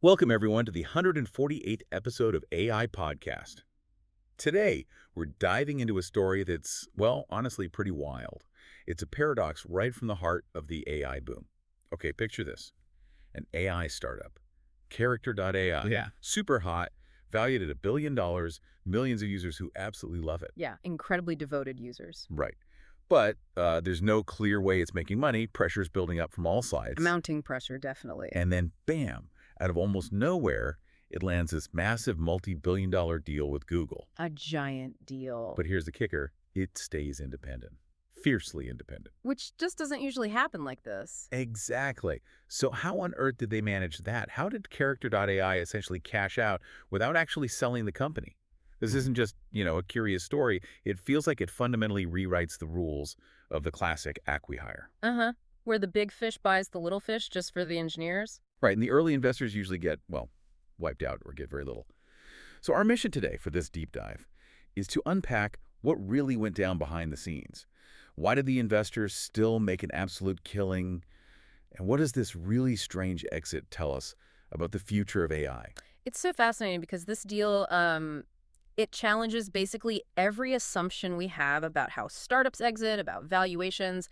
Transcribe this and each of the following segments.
Welcome, everyone, to the 148th episode of AI Podcast. Today, we're diving into a story that's, well, honestly, pretty wild. It's a paradox right from the heart of the AI boom. Okay, picture this. An AI startup, Character.ai, Yeah. super hot, valued at $1 billion, millions of users who absolutely love it. Yeah, incredibly devoted users. Right. But there's no clear way it's making money. Pressure's building up from all sides. Mounting pressure, definitely. And then, bam, out of almost nowhere, it lands this massive multi-billion-dollar deal with Google. A giant deal. But here's the kicker. It stays independent. Fiercely independent. Which just doesn't usually happen like this. Exactly. So how on earth did they manage that? How did Character.ai essentially cash out without actually selling the company? This isn't just, a curious story. It feels like it fundamentally rewrites the rules of the classic acqui-hire. Uh-huh. Where the big fish buys the little fish just for the engineers. Right, and the early investors usually get, well, wiped out or get very little. So our mission today for this deep dive is to unpack what really went down behind the scenes. Why did the investors still make an absolute killing? And what does this really strange exit tell us about the future of AI? It's so fascinating because this deal, it challenges basically every assumption we have about how startups exit, about valuations.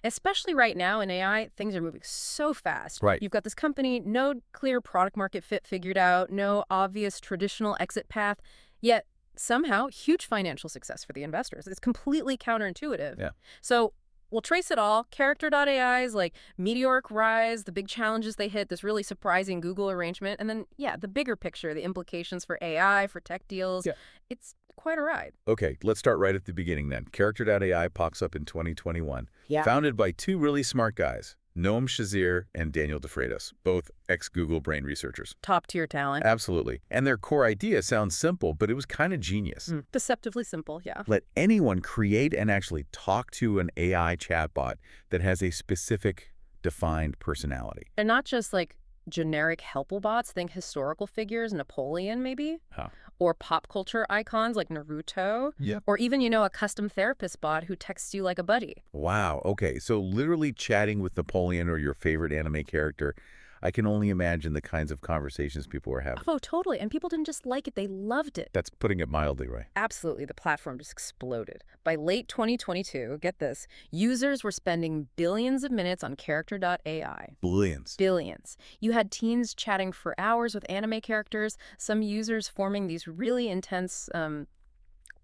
Especially right now in AI, things are moving so fast. Right. You've got this company, no clear product market fit figured out, no obvious traditional exit path, yet somehow huge financial success for the investors. It's completely counterintuitive. Yeah. So we'll trace it all. Character.ai's like meteoric rise, the big challenges they hit, this really surprising Google arrangement, and then, yeah, the bigger picture, the implications for AI, for tech deals. Yeah. It's quite a ride. Okay, let's start right at the beginning then. Character.ai pops up in 2021. Yeah. Founded by two really smart guys, Noam Shazir and Daniel DeFreitas, both ex-Google brain researchers. Top tier talent. Absolutely. And their core idea sounds simple, but it was kind of genius. Deceptively simple, yeah. Let anyone create and actually talk to an AI chatbot that has a specific, defined personality. And not just like generic helpful-bots, think historical figures, Napoleon maybe, Huh. or pop culture icons like Naruto, Yep. or even, a custom therapist bot who texts you like a buddy. Wow, okay, so literally chatting with Napoleon or your favorite anime character, I can only imagine the kinds of conversations people were having. Oh, totally. And people didn't just like it, they loved it. That's putting it mildly, right? Absolutely, the platform just exploded. By late 2022, get this, users were spending billions of minutes on Character.ai. Billions. Billions. You had teens chatting for hours with anime characters, some users forming these really intense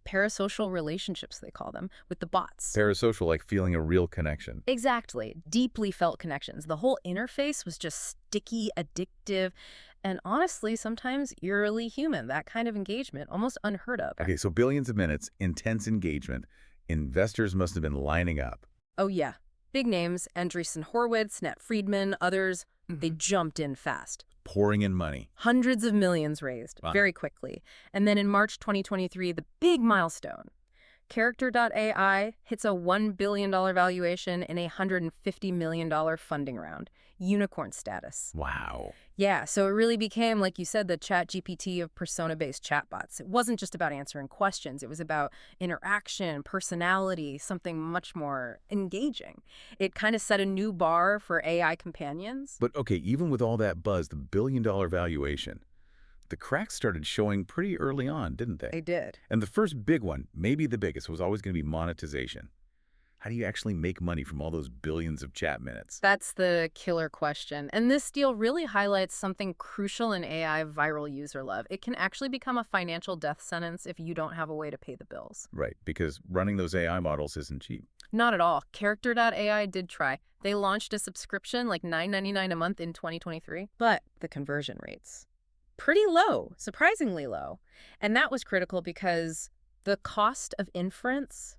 parasocial relationships, they call them, with the bots. Parasocial, like feeling a real connection. Exactly. Deeply felt connections. The whole interface was just sticky, addictive, and honestly, sometimes eerily human. That kind of engagement, almost unheard of. Okay, so billions of minutes, intense engagement. Investors must have been lining up. Oh, yeah. Big names, Andreessen Horowitz, Nat Friedman, others, they jumped in fast. Pouring in money. Hundreds of millions raised Wow. very quickly. And then in March 2023, the big milestone. Character.ai hits a $1 billion valuation in a $150 million funding round. Unicorn status. Wow. Yeah, so it really became, like you said, the ChatGPT of persona-based chatbots. It wasn't just about answering questions. It was about interaction, personality, something much more engaging. It kind of set a new bar for AI companions. But okay, even with all that buzz, the billion-dollar valuation, the cracks started showing pretty early on, didn't they? They did. And the first big one, maybe the biggest, was always going to be monetization. How do you actually make money from all those billions of chat minutes? That's the killer question. And this deal really highlights something crucial in AI viral user love. It can actually become a financial death sentence if you don't have a way to pay the bills. Right, because running those AI models isn't cheap. Not at all. Character.ai did try. They launched a subscription like $9.99 a month in 2023, but the conversion rates, pretty low, surprisingly low. And that was critical because the cost of inference,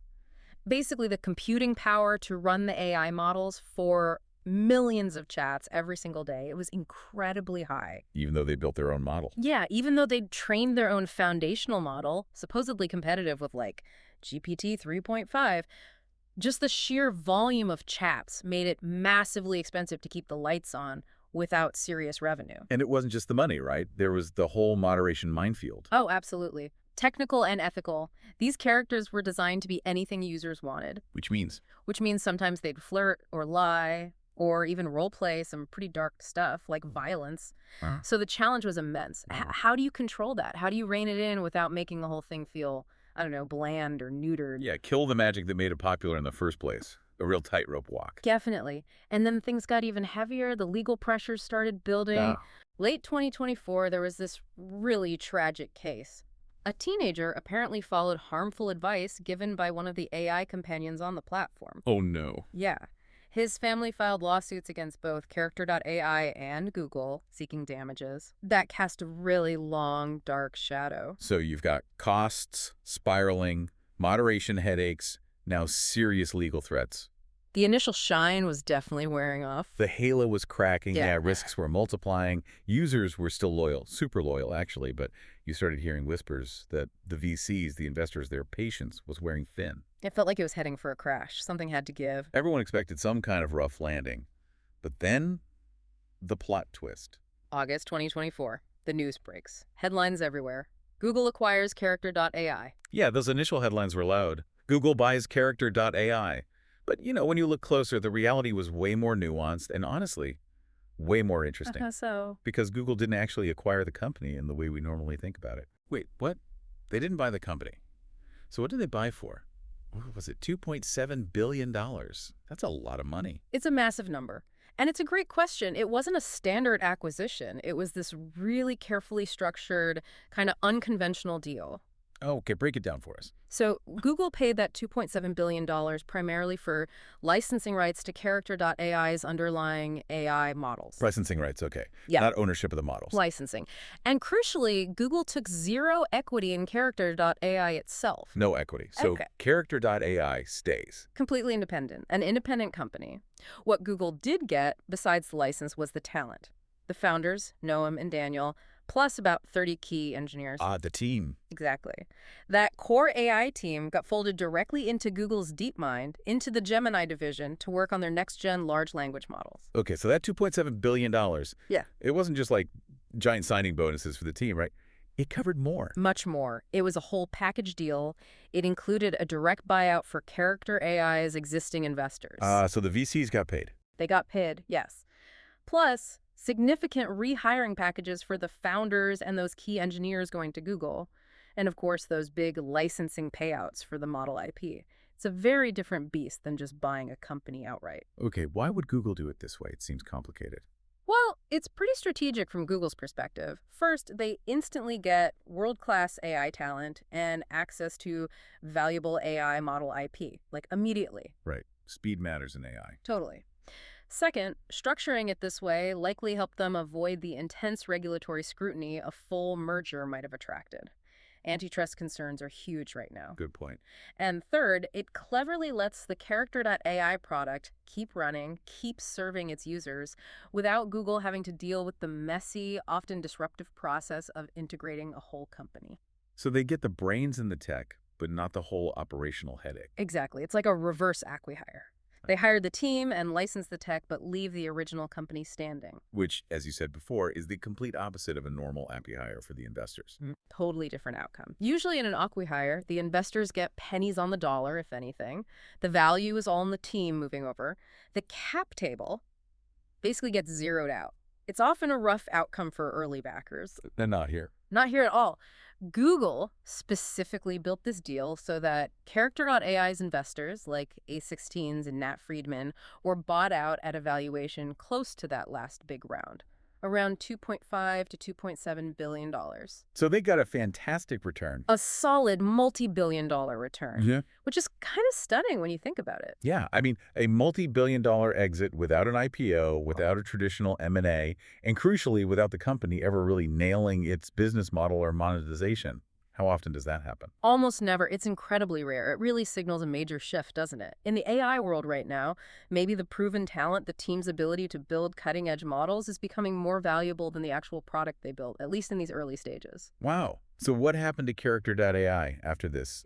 basically the computing power to run the AI models for millions of chats every single day, it was incredibly high. Even though they built their own model. Yeah, even though they'd trained their own foundational model, supposedly competitive with like GPT 3.5, just the sheer volume of chats made it massively expensive to keep the lights on without serious revenue. And it wasn't just the money, right? There was the whole moderation minefield. Oh, absolutely. Technical and ethical. These characters were designed to be anything users wanted, Which means which means sometimes they'd flirt or lie, or even role play some pretty dark stuff like violence. Huh? So the challenge was immense. Oh. How do you control that? How do you rein it in without making the whole thing feel, I don't know, bland or neutered? Yeah, kill the magic that made it popular in the first place. A real tightrope walk. Definitely. And then things got even heavier. The legal pressures started building. Yeah. Late 2024, there was this really tragic case. A teenager apparently followed harmful advice given by one of the AI companions on the platform. Oh, no. Yeah. His family filed lawsuits against both Character.ai and Google, seeking damages. That cast a really long, dark shadow. So you've got costs, spiraling, moderation headaches, now serious legal threats. The initial shine was definitely wearing off. The halo was cracking. Yeah. Risks were multiplying. Users were still loyal, super loyal, actually, but you started hearing whispers that the VCs, the investors, their patience was wearing thin. It felt like it was heading for a crash. Something had to give. Everyone expected some kind of rough landing. But then, the plot twist. August 2024. The news breaks. Headlines everywhere. Google acquires Character.ai. Yeah, those initial headlines were loud. Google buys Character.ai. But, when you look closer, the reality was way more nuanced and, honestly, way more interesting. So? Because Google didn't actually acquire the company in the way we normally think about it. Wait, what? They didn't buy the company. So what did they buy for? What was it, $2.7 billion? That's a lot of money. It's a massive number. And it's a great question. It wasn't a standard acquisition. It was this really carefully structured, kind of unconventional deal. Oh, okay, break it down for us. So Google paid that $2.7 billion primarily for licensing rights to Character.ai's underlying AI models. Licensing rights, okay. Yeah. Not ownership of the models. Licensing. And crucially, Google took zero equity in Character.ai itself. No equity. So Okay. Character.ai stays. Completely independent, an independent company. What Google did get, besides the license, was the talent. The founders, Noam and Daniel, plus about 30 key engineers. The team. Exactly. That core AI team got folded directly into Google's DeepMind, into the Gemini division, to work on their next-gen large language models. Okay, so that $2.7 billion, Yeah. it wasn't just like giant signing bonuses for the team, right? It covered more. Much more. It was a whole package deal. It included a direct buyout for Character AI's existing investors. So the VCs got paid. They got paid, yes. Plus, significant rehiring packages for the founders and those key engineers going to Google. And of course, those big licensing payouts for the model IP. It's a very different beast than just buying a company outright. Okay, why would Google do it this way? It seems complicated. Well, it's pretty strategic from Google's perspective. First, they instantly get world-class AI talent and access to valuable AI model IP, like immediately. Right. Speed matters in AI. Totally. Second, structuring it this way likely helped them avoid the intense regulatory scrutiny a full merger might have attracted. Antitrust concerns are huge right now. Good point. And third, it cleverly lets the Character.ai product keep running, keep serving its users, without Google having to deal with the messy, often disruptive process of integrating a whole company. So they get the brains and the tech, but not the whole operational headache. Exactly. It's like a reverse acqui-hire. They hired the team and licensed the tech, but leave the original company standing. Which, as you said before, is the complete opposite of a normal acqui-hire for the investors. Totally different outcome. Usually in an acqui-hire, the investors get pennies on the dollar, if anything. The value is all in the team moving over. The cap table basically gets zeroed out. It's often a rough outcome for early backers. They're not here. Not here at all. Google specifically built this deal so that Character.ai's investors, like A16s and Nat Friedman, were bought out at a valuation close to that last big round, around $2.5 to $2.7 billion. So they got a fantastic return. A solid multi-billion-dollar return, Yeah. which is kind of stunning when you think about it. Yeah, I mean, a multi-billion-dollar exit without an IPO, without a traditional M&A, and crucially, without the company ever really nailing its business model or monetization. How often does that happen? Almost never. It's incredibly rare. It really signals a major shift, doesn't it? In the AI world right now, maybe the proven talent, the team's ability to build cutting-edge models is becoming more valuable than the actual product they built, at least in these early stages. Wow. So what happened to Character.ai after this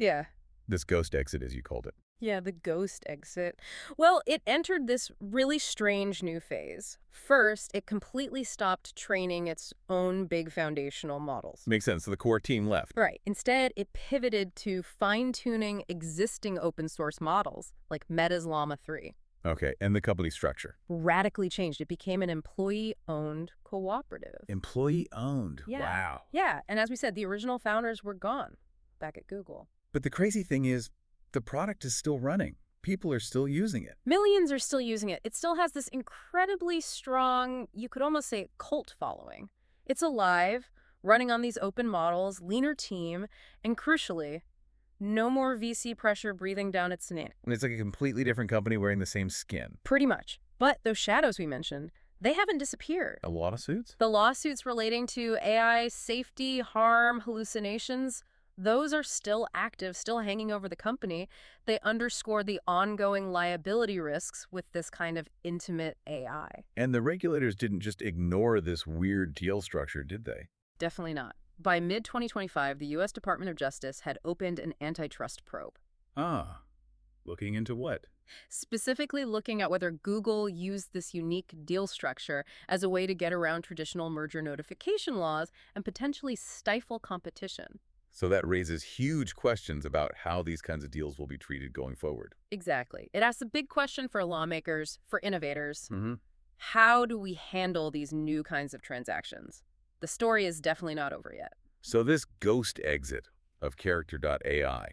ghost exit, as you called it? Yeah, the ghost exit. Well, it entered this really strange new phase. First, it completely stopped training its own big foundational models. Makes sense. So the core team left. Right. Instead, it pivoted to fine-tuning existing open source models, like Meta's Llama 3. Okay, and the company structure. Radically changed. It became an employee-owned cooperative. Employee-owned. Yeah. Wow. Yeah, and as we said, the original founders were gone back at Google. But the crazy thing is, the product is still running. People are still using it. Millions are still using it. It still has this incredibly strong, you could almost say, cult following. It's alive, running on these open models, leaner team, and crucially, no more VC pressure breathing down its neck. And it's like a completely different company wearing the same skin. Pretty much. But those shadows we mentioned, they haven't disappeared. A lot of suits? The lawsuits relating to AI safety, harm, hallucinations, those are still active, still hanging over the company. They underscore the ongoing liability risks with this kind of intimate AI. And the regulators didn't just ignore this weird deal structure, did they? Definitely not. By mid-2025, the U.S. Department of Justice had opened an antitrust probe, Ah, looking into what? specifically looking at whether Google used this unique deal structure as a way to get around traditional merger notification laws and potentially stifle competition. So that raises huge questions about how these kinds of deals will be treated going forward. Exactly. It asks a big question for lawmakers, for innovators. Mm-hmm. How do we handle these new kinds of transactions? The story is definitely not over yet. So this ghost exit of Character.ai,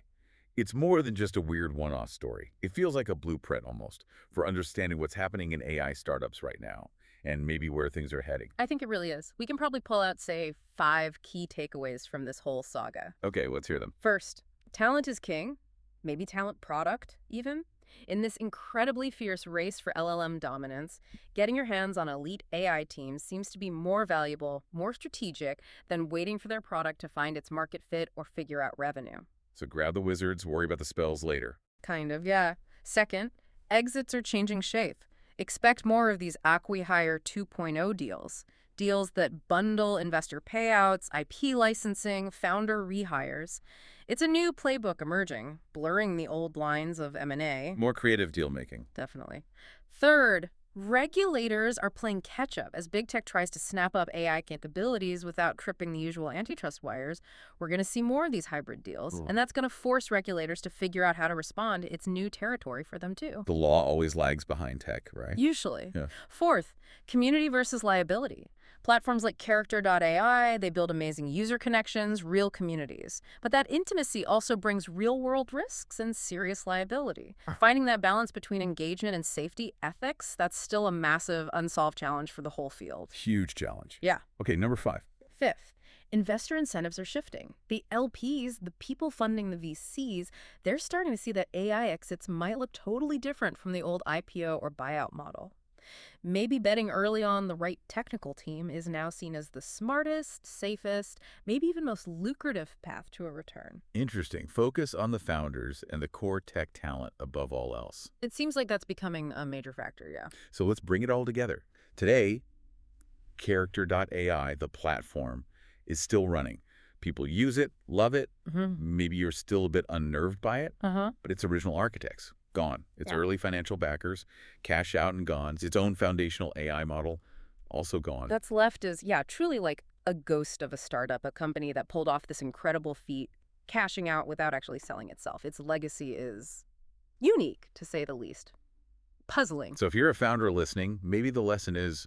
it's more than just a weird one-off story. It feels like a blueprint almost for understanding what's happening in AI startups right now and maybe where things are heading. I think it really is. We can probably pull out, say, 5 key takeaways from this whole saga. Okay, let's hear them. First, talent is king, maybe talent product even. In this incredibly fierce race for LLM dominance, getting your hands on elite AI teams seems to be more valuable, more strategic than waiting for their product to find its market fit or figure out revenue. So grab the wizards, worry about the spells later. Kind of, yeah. Second, exits are changing shape. Expect more of these acqui-hire 2.0 deals. Deals that bundle investor payouts, IP licensing, founder rehires. It's a new playbook emerging, blurring the old lines of M&A. More creative deal-making. Definitely. Third, regulators are playing catch-up as big tech tries to snap up AI capabilities without tripping the usual antitrust wires. We're going to see more of these hybrid deals, and that's going to force regulators to figure out how to respond. It's new territory for them, too. The law always lags behind tech, right? Usually. Yeah. Fourth, community versus liability. Platforms like Character.ai, they build amazing user connections, real communities. But that intimacy also brings real-world risks and serious liability. Finding that balance between engagement and safety ethics, that's still a massive unsolved challenge for the whole field. Huge challenge. Yeah. Okay, number 5. Fifth, investor incentives are shifting. The LPs, the people funding the VCs, they're starting to see that AI exits might look totally different from the old IPO or buyout model. Maybe betting early on the right technical team is now seen as the smartest, safest, maybe even most lucrative path to a return. Interesting. Focus on the founders and the core tech talent above all else. It seems like that's becoming a major factor, yeah. So let's bring it all together. Today, Character.ai, the platform, is still running. People use it, love it. Maybe you're still a bit unnerved by it, but its original architects, gone. Its early financial backers, cash out and gone. Its own foundational AI model, also gone. That's left is, yeah, truly like a ghost of a startup, a company that pulled off this incredible feat, cashing out without actually selling itself. Its legacy is unique, to say the least. Puzzling. So if you're a founder listening, maybe the lesson is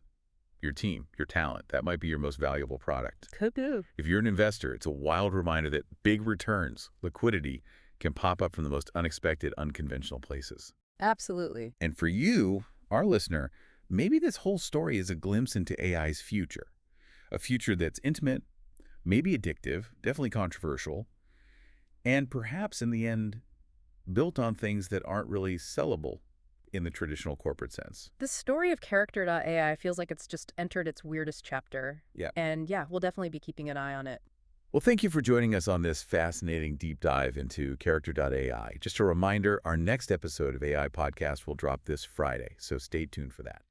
your team, your talent. That might be your most valuable product. Could be. If you're an investor, it's a wild reminder that big returns, liquidity, can pop up from the most unexpected, unconventional places. Absolutely. And for you, our listener, maybe this whole story is a glimpse into AI's future. A future that's intimate, maybe addictive, definitely controversial, and perhaps in the end, built on things that aren't really sellable in the traditional corporate sense. The story of Character.ai feels like it's just entered its weirdest chapter. Yeah. And yeah, we'll definitely be keeping an eye on it. Well, thank you for joining us on this fascinating deep dive into Character.ai. Just a reminder, our next episode of AI Podcast will drop this Friday, so stay tuned for that.